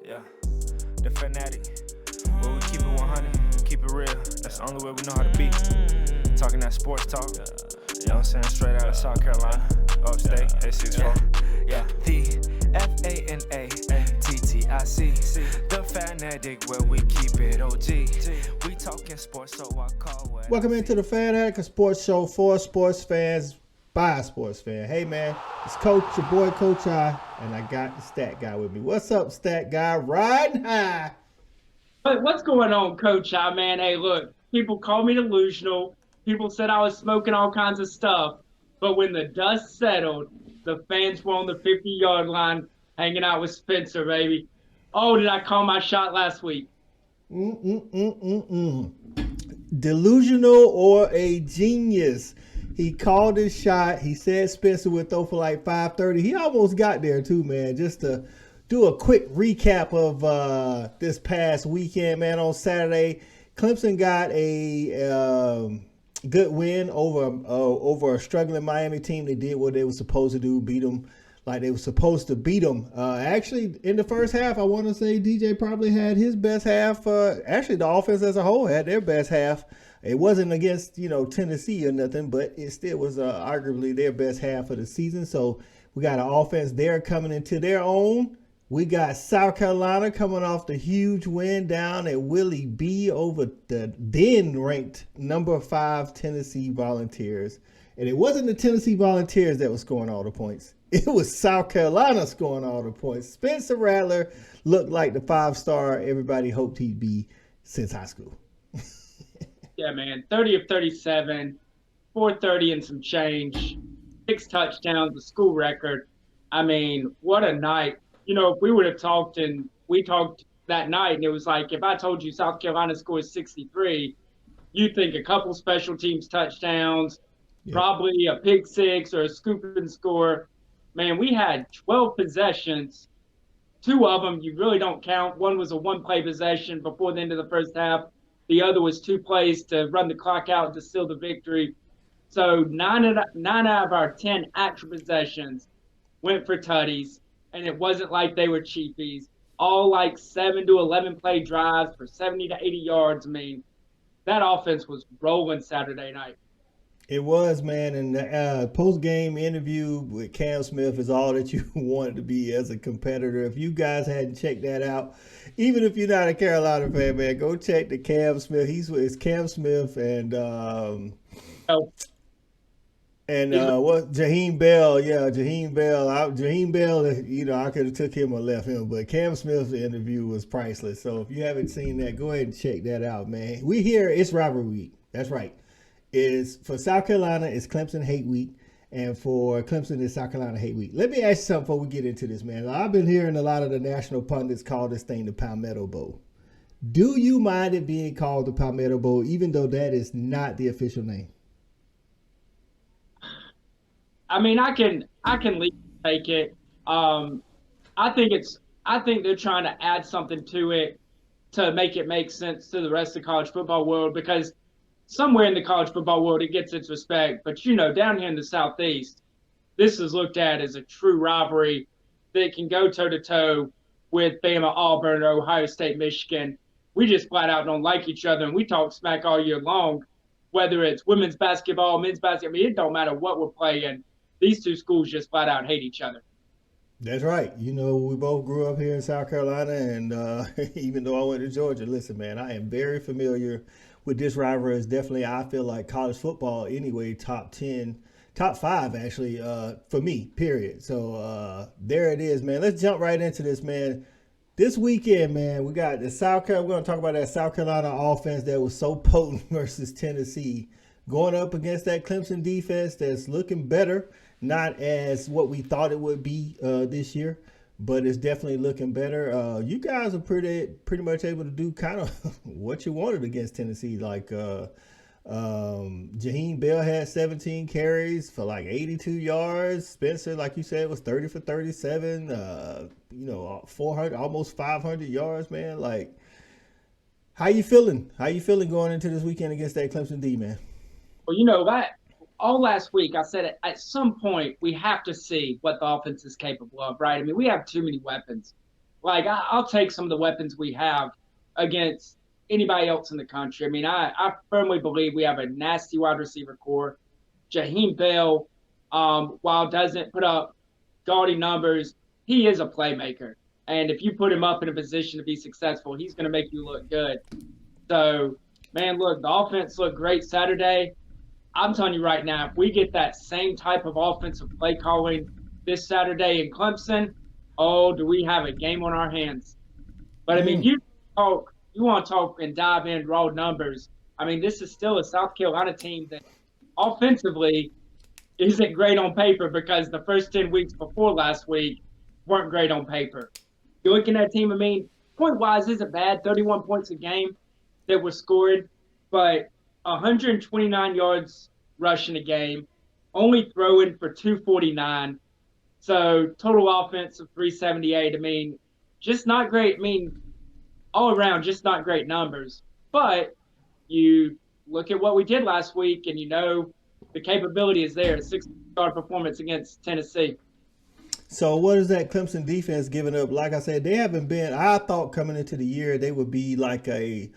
Yeah. The fanatic. Where we keep it 100, keep it real. That's the only way we know how to be. Talking that sports talk. You know what I'm saying? Straight out of South Carolina. Upstate, A64. Yeah. The FANATTIC. The fanatic where we keep it OG. We talking sports, so I call what. Welcome into the Fanatic, a sports show for sports fans by a sports fan. Hey man, it's Coach, your boy Coach I, and I got the stat guy with me. What's up, stat guy? Riding high. What's going on, Coach I, man? Hey, look, people call me delusional. People said I was smoking all kinds of stuff. But when the dust settled, the fans were on the 50-yard line hanging out with Spencer, baby. Oh, did I call my shot last week? Delusional or a genius. He called his shot. He said Spencer would throw for like 530. He almost got there too, man. Just to do a quick recap of this past weekend, man. On Saturday, Clemson got a good win over a struggling Miami team. They did what they were supposed to do, beat them like they were supposed to beat them. Actually, in the first half, I want to say DJ probably had his best half. Actually, the offense as a whole had their best half. It wasn't against, Tennessee or nothing, but it still was arguably their best half of the season. So we got an offense there coming into their own. We got South Carolina coming off the huge win down at Willie B over the then-ranked number 5 Tennessee Volunteers. And it wasn't the Tennessee Volunteers that was scoring all the points. It was South Carolina scoring all the points. Spencer Rattler looked like the 5-star everybody hoped he'd be since high school. Yeah, man, 30 of 37, 430 and some change, 6 touchdowns, a school record. I mean, what a night. If we would have talked and we talked that night and it was like, if I told you South Carolina scores 63, you'd think a couple special teams touchdowns, probably a pick six or a scoop and score. Man, we had 12 possessions. 2 of them you really don't count. One was a one-play possession before the end of the first half. The other was 2 plays to run the clock out to seal the victory. So 9 out of our 10 actual possessions went for tutties, and it wasn't like they were cheapies. All like 7 to 11 play drives for 70 to 80 yards. I mean, that offense was rolling Saturday night. It was, man, and the post-game interview with Cam Smith is all that you wanted to be as a competitor. If you guys hadn't checked that out, even if you're not a Carolina fan, man, go check the Cam Smith. It's Cam Smith and Jaheim Bell. Yeah, Jaheim Bell. Jaheim Bell, I could have took him or left him, but Cam Smith's interview was priceless. So if you haven't seen that, go ahead and check that out, man. We here, it's rivalry week. That's right. Is for South Carolina, it's Clemson Hate Week, and for Clemson, it's South Carolina Hate Week. Let me ask you something before we get into this, man. I've been hearing a lot of the national pundits call this thing the Palmetto Bowl. Do you mind it being called the Palmetto Bowl, even though that is not the official name? I mean, I can legally take it. I think they're trying to add something to it to make it make sense to the rest of the college football world, because somewhere in the college football world, it gets its respect. But, down here in the Southeast, this is looked at as a true rivalry that can go toe-to-toe with Bama, Auburn, or Ohio State, Michigan. We just flat out don't like each other, and we talk smack all year long, whether it's women's basketball, men's basketball. I mean, it don't matter what we're playing. These two schools just flat out hate each other. That's right. We both grew up here in South Carolina, and even though I went to Georgia, listen, man, I am very familiar with this rivalry. Is definitely, I feel like college football anyway, top 5 actually, for me, period. So there it is, man. Let's jump right into this, man. This weekend, man, we got the South Carolina. We're going to talk about that South Carolina offense that was so potent versus Tennessee, going up against that Clemson defense that's looking better, not as what we thought it would be this year, but it's definitely looking better. You guys are pretty much able to do kind of what you wanted against Tennessee. Like Jaheim Bell had 17 carries for like 82 yards. Spencer, like you said, was 30 for 37. 400, almost 500 yards, man. Like, how you feeling? How you feeling going into this weekend against that Clemson D, man? Well, that all last week, I said at some point we have to see what the offense is capable of, right? I mean, we have too many weapons. Like, I'll take some of the weapons we have against anybody else in the country. I mean, I firmly believe we have a nasty wide receiver core. Jaheim Bell, while doesn't put up gaudy numbers, he is a playmaker. And if you put him up in a position to be successful, he's going to make you look good. So, man, look, the offense looked great Saturday. I'm telling you right now, if we get that same type of offensive play calling this Saturday in Clemson, oh, do we have a game on our hands. But, I mean, you want to talk and dive in raw numbers. I mean, this is still a South Carolina team that offensively isn't great on paper because the first 10 weeks before last week weren't great on paper. You're looking at a team, I mean, point-wise isn't bad, 31 points a game that were scored, but 129 yards rushing a game, only throwing for 249. So total offense of 378. I mean, just not great. I mean, all around, just not great numbers. But you look at what we did last week, and you know the capability is there. 6-yard performance against Tennessee. So what is that Clemson defense giving up? Like I said, they haven't been. I thought coming into the year they would be like a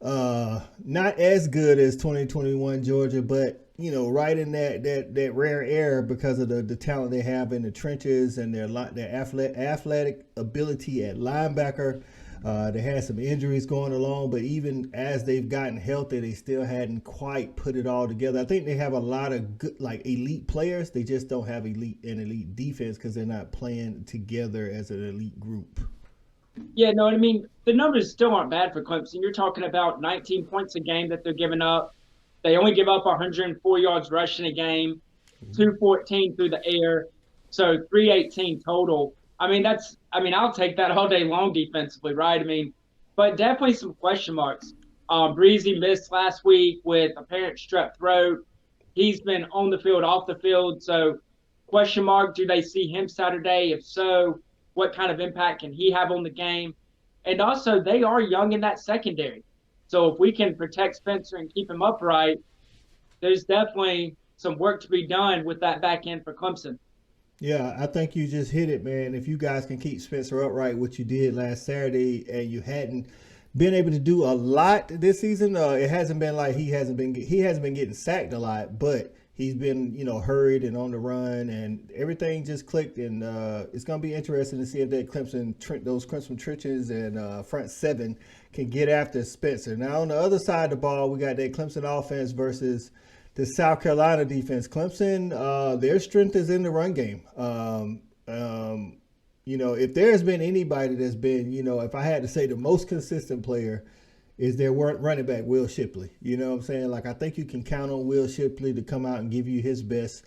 not as good as 2021 Georgia, but right in that rare air because of the talent they have in the trenches and their athletic ability at linebacker. They had some injuries going along, but even as they've gotten healthy, they still hadn't quite put it all together. I think they have a lot of good, like elite players. They just don't have an elite defense because they're not playing together as an elite group. Yeah, no, I mean, the numbers still aren't bad for Clemson. You're talking about 19 points a game that they're giving up. They only give up 104 yards rushing a game, 214 through the air, so 318 total. I mean, I'll take that all day long defensively, right? I mean, but definitely some question marks. Breezy missed last week with apparent strep throat. He's been on the field, off the field. So question mark, do they see him Saturday? If so, what kind of impact can he have on the game? And also, they are young in that secondary. So if we can protect Spencer and keep him upright, there's definitely some work to be done with that back end for Clemson. Yeah, I think you just hit it, man. If you guys can keep Spencer upright, what you did last Saturday, and you hadn't been able to do a lot this season, it hasn't been like he hasn't been getting sacked a lot, but he's been hurried and on the run, and everything just clicked. And it's gonna be interesting to see if that those Clemson trenches and front seven can get after Spencer. Now on the other side of the ball, we got that Clemson offense versus the South Carolina defense. Clemson, their strength is in the run game. If there's been anybody that's been, if I had to say the most consistent player is their running back, Will Shipley. You know what I'm saying? Like, I think you can count on Will Shipley to come out and give you his best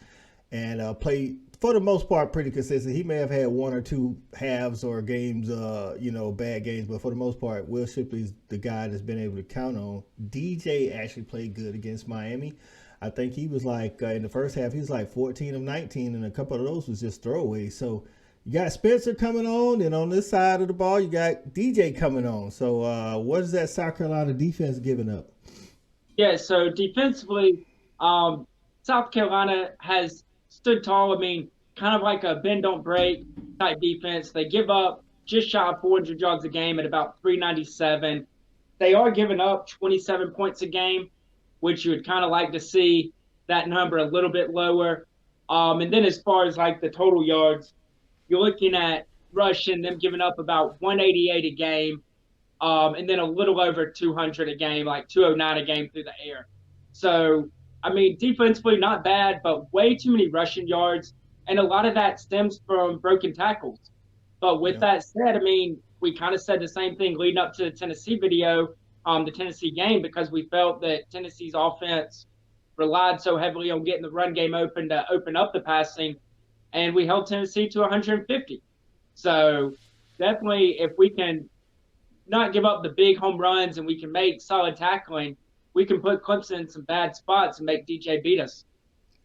and play, for the most part, pretty consistent. He may have had one or two halves or games, bad games, but for the most part, Will Shipley's the guy that's been able to count on. DJ actually played good against Miami. I think he was like, in the first half, he was like 14 of 19, and a couple of those was just throwaways. So you got Spencer coming on, and on this side of the ball, you got DJ coming on. So what is that South Carolina defense giving up? Yeah, so defensively, South Carolina has stood tall. I mean, kind of like a bend, don't break type defense. They give up just shy of 400 yards a game at about 397. They are giving up 27 points a game, which you would kind of like to see that number a little bit lower. And then as far as like the total yards, you're looking at rushing, them giving up about 188 a game, and then a little over 200 a game, like 209 a game through the air. So, I mean, defensively not bad, but way too many rushing yards, and a lot of that stems from broken tackles. But with that said, I mean, we kind of said the same thing leading up to the Tennessee video, the Tennessee game, because we felt that Tennessee's offense relied so heavily on getting the run game open to open up the passing, and we held Tennessee to 150. So definitely, if we can not give up the big home runs and we can make solid tackling, we can put Clemson in some bad spots and make DJ beat us.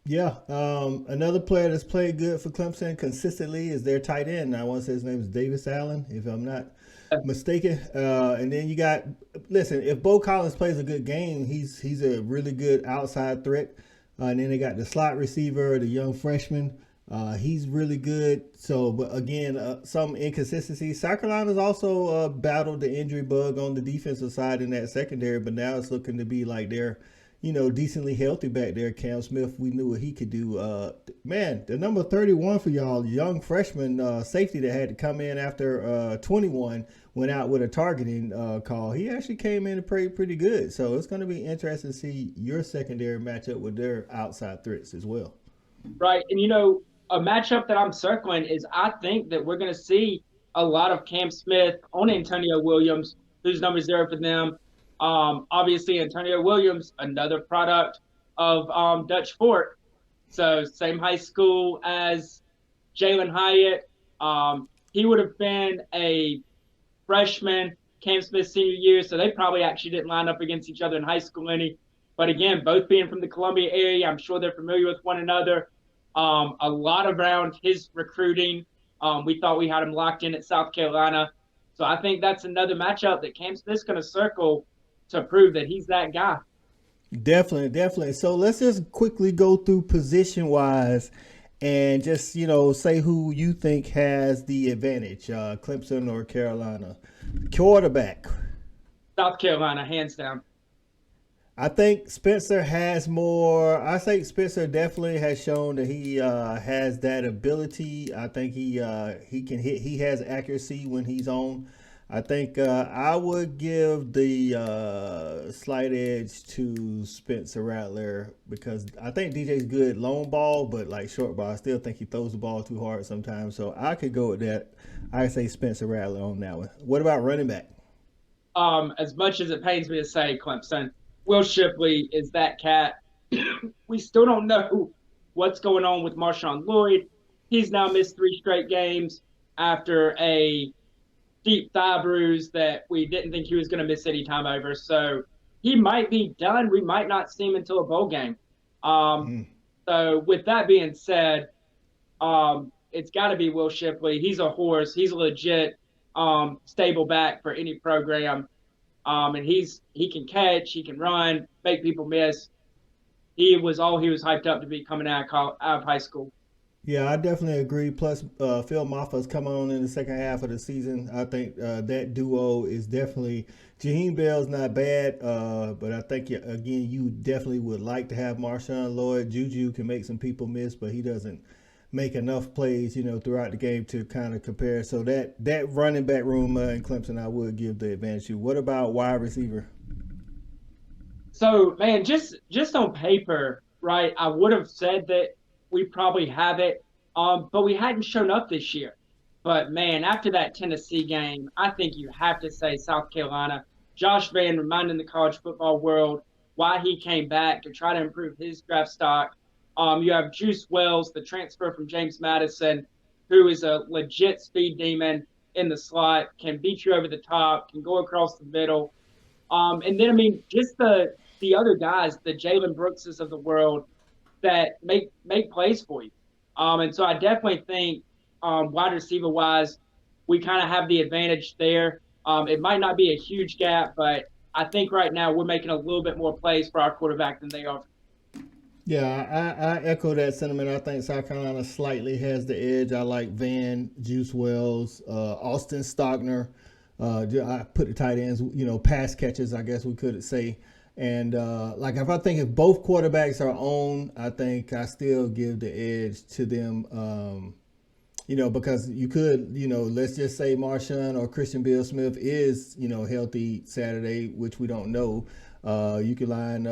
Yeah, another player that's played good for Clemson consistently is their tight end. I want to say his name is Davis Allen, if I'm not mistaken. And then you got, listen, if Bo Collins plays a good game, he's a really good outside threat. And then they got the slot receiver, the young freshman. He's really good. So, but again, some inconsistencies. South Carolina's also battled the injury bug on the defensive side in that secondary, but now it's looking to be like they're, decently healthy back there. Cam Smith, we knew what he could do. Man, the number 31 for y'all, young freshman safety that had to come in after 21 went out with a targeting call. He actually came in and played pretty good. So it's going to be interesting to see your secondary match up with their outside threats as well. Right. And, a matchup that I'm circling is I think that we're going to see a lot of Cam Smith on Antonio Williams, who's number 0 for them. Obviously, Antonio Williams, another product of Dutch Fort. So same high school as Jalen Hyatt. He would have been a freshman, Cam Smith's senior year, so they probably actually didn't line up against each other in high school any. But again, both being from the Columbia area, I'm sure they're familiar with one another. A lot around his recruiting. We thought we had him locked in at South Carolina. So I think that's another matchup that Cam Smith's going to circle to prove that he's that guy. Definitely. So let's just quickly go through position-wise and just, say who you think has the advantage, Clemson or Carolina. Quarterback. South Carolina, hands down. I think Spencer has more. I think Spencer definitely has shown that he has that ability. I think he can hit. He has accuracy when he's on. I think I would give the slight edge to Spencer Rattler because I think DJ's good long ball, but like short ball, I still think he throws the ball too hard sometimes. So I could go with that. I say Spencer Rattler on that one. What about running back? As much as it pains me to say, Clemson, Will Shipley is that cat. We still don't know what's going on with Marshawn Lloyd. He's now missed 3 straight games after a deep thigh bruise that we didn't think he was going to miss any time over. So he might be done. We might not see him until a bowl game. So with that being said, it's got to be Will Shipley. He's a horse. He's a legit stable back for any program. And he can catch, he can run, make people miss. He was hyped up to be coming out of high school. Yeah, I definitely agree. Plus, Phil Moffa's coming on in the second half of the season. I think that duo is definitely – Jaheim Bell's not bad, but I think, again, you definitely would like to have Marshawn Lloyd. Juju can make some people miss, but he doesn't make enough plays, throughout the game to kind of compare. So that running back room in Clemson, I would give the advantage to. What about wide receiver? So, man, just on paper, right, I would have said that we probably have it, but we hadn't shown up this year. But, man, after that Tennessee game, I think you have to say South Carolina. Josh Vann reminding the college football world why he came back to try to improve his draft stock. You have Juice Wells, the transfer from James Madison, who is a legit speed demon in the slot, can beat you over the top, can go across the middle. And then, just the other guys, the Jalen Brookses of the world that make plays for you. And so I definitely think wide receiver-wise, we kind of have the advantage there. It might not be a huge gap, but I think right now we're making a little bit more plays for our quarterback than they are. Yeah, I echo that sentiment. I think South Carolina slightly has the edge. I like Van, Juice Wells, Austin Stockner. I put the tight ends, pass catches, I guess we could say. And if both quarterbacks are on, I think I still give the edge to them. Because you could, let's just say Marshawn or Christian Bill Smith is, healthy Saturday, which we don't know. You could line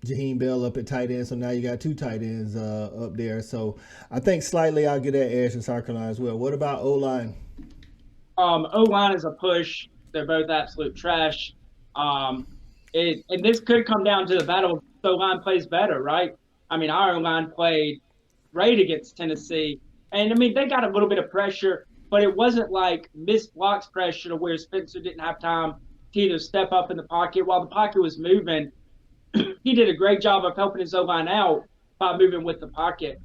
Jaheim Bell up at tight end, so now you got 2 tight ends up there. So I think slightly I'll get that edge in South Carolina as well. What about O-line? O-line is a push. They're both absolute trash. And this could come down to the battle if O-line plays better, right? Our O-line played great against Tennessee. And, they got a little bit of pressure, but it wasn't like missed blocks pressure to where Spencer didn't have time to either step up in the pocket. While the pocket was moving, he did a great job of helping his O-line out by moving with the pocket.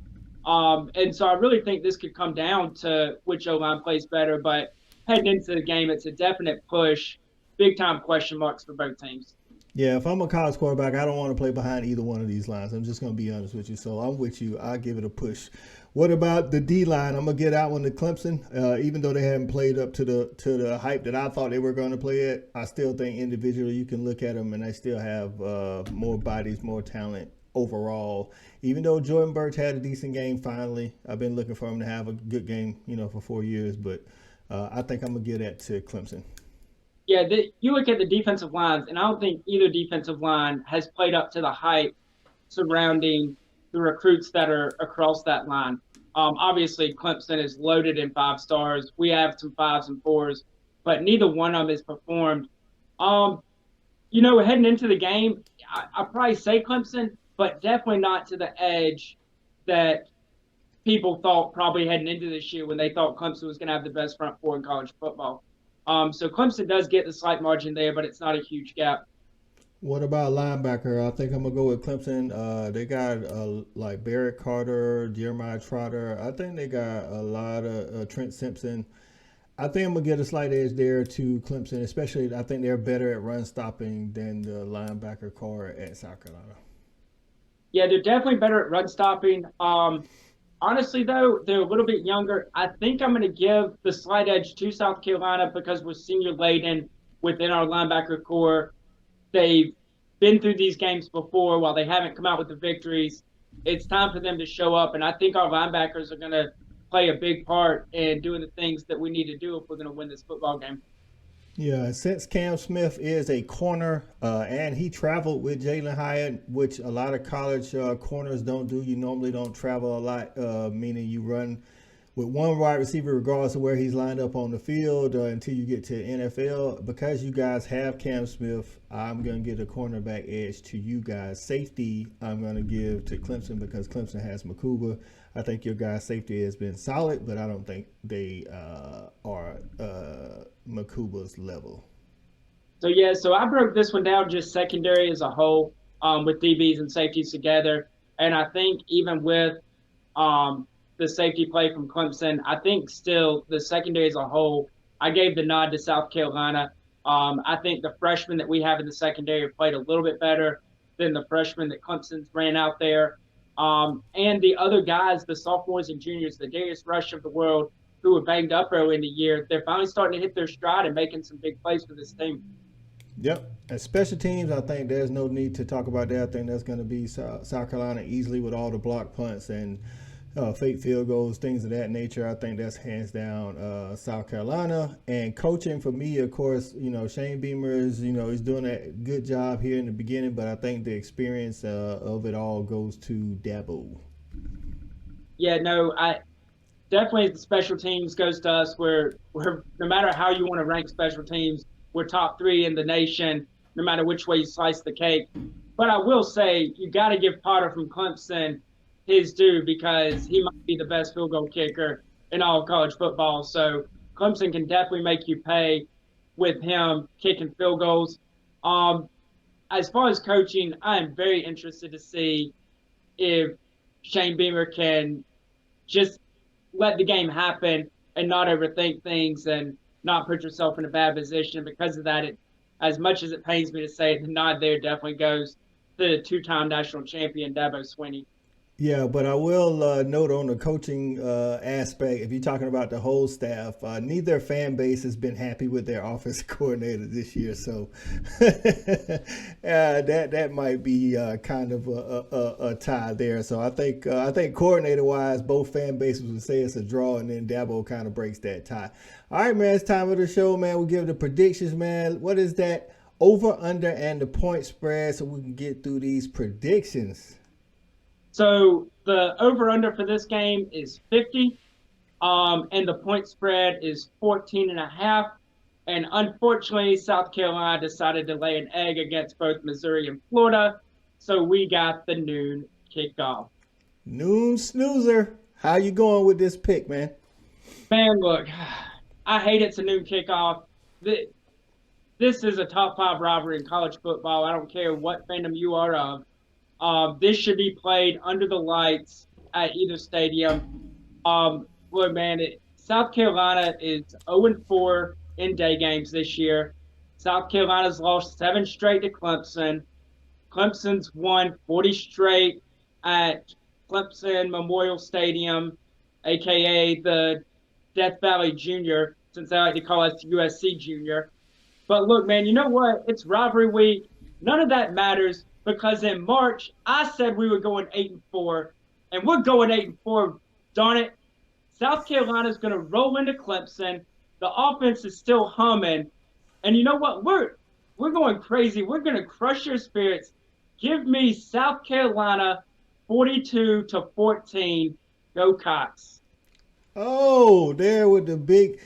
And so I really think this could come down to which O-line plays better. But heading into the game, it's a definite push. Big-time question marks for both teams. Yeah, if I'm a college quarterback, I don't want to play behind either one of these lines. I'm just going to be honest with you. So I'm with you. I'll give it a push. What about the D line? I'm gonna get out one to Clemson. Even though they haven't played up to the hype that I thought they were going to play at, I still think individually you can look at them and they still have more bodies, more talent overall. Even though Jordan Burch had a decent game finally, I've been looking for him to have a good game, for 4 years. But I think I'm gonna get that to Clemson. Yeah, you look at the defensive lines, and I don't think either defensive line has played up to the hype surrounding the recruits that are across that line. Obviously, Clemson is loaded in 5 stars. We have some 5s and 4s, but neither one of them has performed. Heading into the game, I probably say Clemson, but definitely not to the edge that people thought probably heading into this year when they thought Clemson was going to have the best front four in college football. So Clemson does get the slight margin there, but it's not a huge gap. What about linebacker? I think I'm gonna go with Clemson. They got like Barrett Carter, Jeremiah Trotter. I think they got a lot of Trent Simpson. I think I'm gonna get a slight edge there to Clemson, especially I think they're better at run stopping than the linebacker core at South Carolina. Yeah, they're definitely better at run stopping. Honestly, though, they're a little bit younger. I think I'm going to give the slight edge to South Carolina because we're senior laden within our linebacker core. They've been through these games before while they haven't come out with the victories. It's time for them to show up, and I think our linebackers are going to play a big part in doing the things that we need to do if we're going to win this football game. Yeah, since Cam Smith is a corner and he traveled with Jalen Hyatt, which a lot of college corners don't do. You normally don't travel a lot, meaning you run with one wide receiver regardless of where he's lined up on the field until you get to NFL. Because you guys have Cam Smith, I'm going to give a cornerback edge to you guys. Safety, I'm going to give to Clemson because Clemson has Makuba. I think your guys' safety has been solid, but I don't think they are Makuba's level. So I broke this one down just secondary as a whole with DBs and safeties together. And I think even with the safety play from Clemson, I think still the secondary as a whole, I gave the nod to South Carolina. I think the freshmen that we have in the secondary played a little bit better than the freshmen that Clemson's ran out there. And the other guys, the sophomores and juniors, the Darius Rush of the world, who were banged up early in the year, they're finally starting to hit their stride and making some big plays for this team. Yep. And special teams, I think there's no need to talk about that. I think that's going to be South Carolina easily with all the block punts and fake field goals, things of that nature. I think that's hands down South Carolina. And coaching for me, of course, Shane Beamer is, he's doing a good job here in the beginning, but I think the experience of it all goes to Dabo. Yeah, no, definitely the special teams goes to us. We're no matter how you want to rank special teams, we're top 3 in the nation, no matter which way you slice the cake. But I will say you got to give Potter from Clemson his due because he might be the best field goal kicker in all of college football. So Clemson can definitely make you pay with him kicking field goals. As far as coaching, I am very interested to see if Shane Beamer can just let the game happen and not overthink things and not put yourself in a bad position. Because of that, as much as it pains me to say it, the nod there definitely goes to the 2-time national champion Dabo Swinney. Yeah, but I will note on the coaching aspect, if you're talking about the whole staff, neither fan base has been happy with their offensive coordinator this year. So that might be kind of a tie there. So I think coordinator-wise, both fan bases would say it's a draw, and then Dabo kind of breaks that tie. All right, man, it's time for the show, man. We'll give the predictions, man. What is that over, under, and the point spread so we can get through these predictions? So the over-under for this game is 50, and the point spread is 14.5. And unfortunately, South Carolina decided to lay an egg against both Missouri and Florida, so we got the noon kickoff. Noon snoozer. How you going with this pick, man? Man, look, I hate it's a noon kickoff. This is a top 5 rivalry in college football. I don't care what fandom you are of. This should be played under the lights at either stadium. Look, man, South Carolina is 0-4 in day games this year. South Carolina's lost 7 straight to Clemson. Clemson's won 40 straight at Clemson Memorial Stadium, a.k.a. the Death Valley Junior, since they like to call us USC Junior. But look, man, you know what? It's rivalry week. None of that matters because in March, I said we were going 8-4, and we're going 8-4. Darn it. South Carolina's going to roll into Clemson. The offense is still humming. And you know what? We're going crazy. We're going to crush your spirits. Give me South Carolina 42-14. Go Cox. Oh, there with the big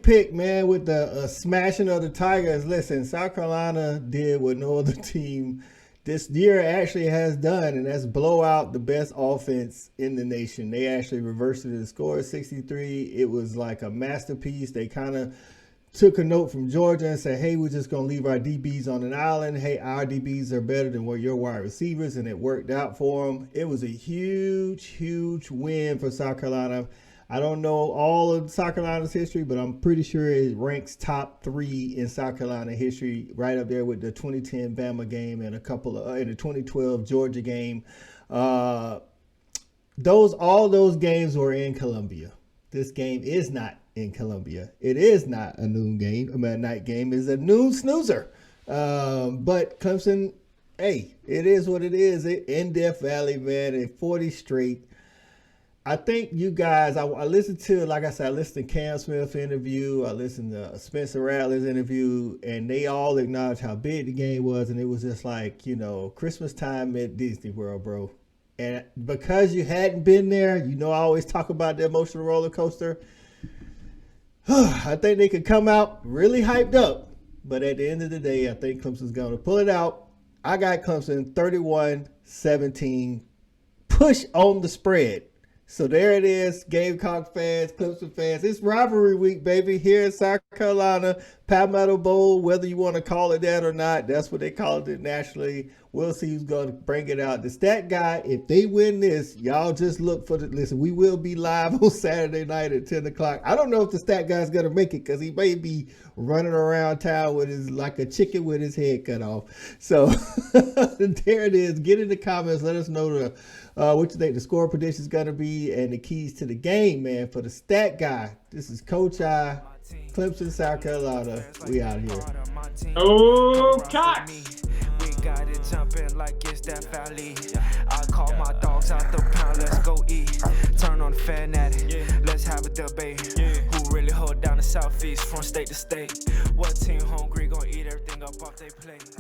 pick, man, with the smashing of the Tigers. Listen, South Carolina did what no other team this year actually has done, and that's blow out the best offense in the nation. They actually reversed it. The score is 63. It was like a masterpiece. They kind of took a note from Georgia and said, hey, we're just going to leave our DBs on an island. Hey, our DBs are better than what your wide receivers, and it worked out for them. It was a huge, huge win for South Carolina. I don't know all of South Carolina's history, but I'm pretty sure it ranks top 3 in South Carolina history, right up there with the 2010 Bama game and a couple of in the 2012 Georgia game. All those games were in Columbia. This game is not in Columbia. It is not a noon game. A night game. Is a noon snoozer. But Clemson, hey, it is what it is. In Death Valley, man, at 40 straight. I think you guys, I listened to, like I said, I listened to Cam Smith's interview. I listened to Spencer Rattler's interview, and they all acknowledged how big the game was. And it was just like, Christmas time at Disney World, bro. And because you hadn't been there, I always talk about the emotional roller coaster. I think they could come out really hyped up. But at the end of the day, I think Clemson's going to pull it out. I got Clemson 31-17. Push on the spread. So there it is, Gamecock fans, Clemson fans. It's rivalry week, baby, here in South Carolina. Palmetto Bowl, whether you want to call it that or not, that's what they call it nationally. We'll see who's going to bring it out. The stat guy, if they win this, y'all just look for listen, we will be live on Saturday night at 10 o'clock. I don't know if the stat guy's going to make it because he may be running around town like a chicken with his head cut off. So there it is. Get in the comments. Let us know what you think the score prediction is going to be and the keys to the game, man. For the stat guy, this is Coach I, Clemson, South Carolina. We out here. Oh, Cox! We got it jumping like it's that valley. I call my dogs out the pound. Let's go eat. Turn on the fan at it. Let's have a debate. Who really hold down the Southeast from state to state? What team hungry gonna eat everything up off they plate?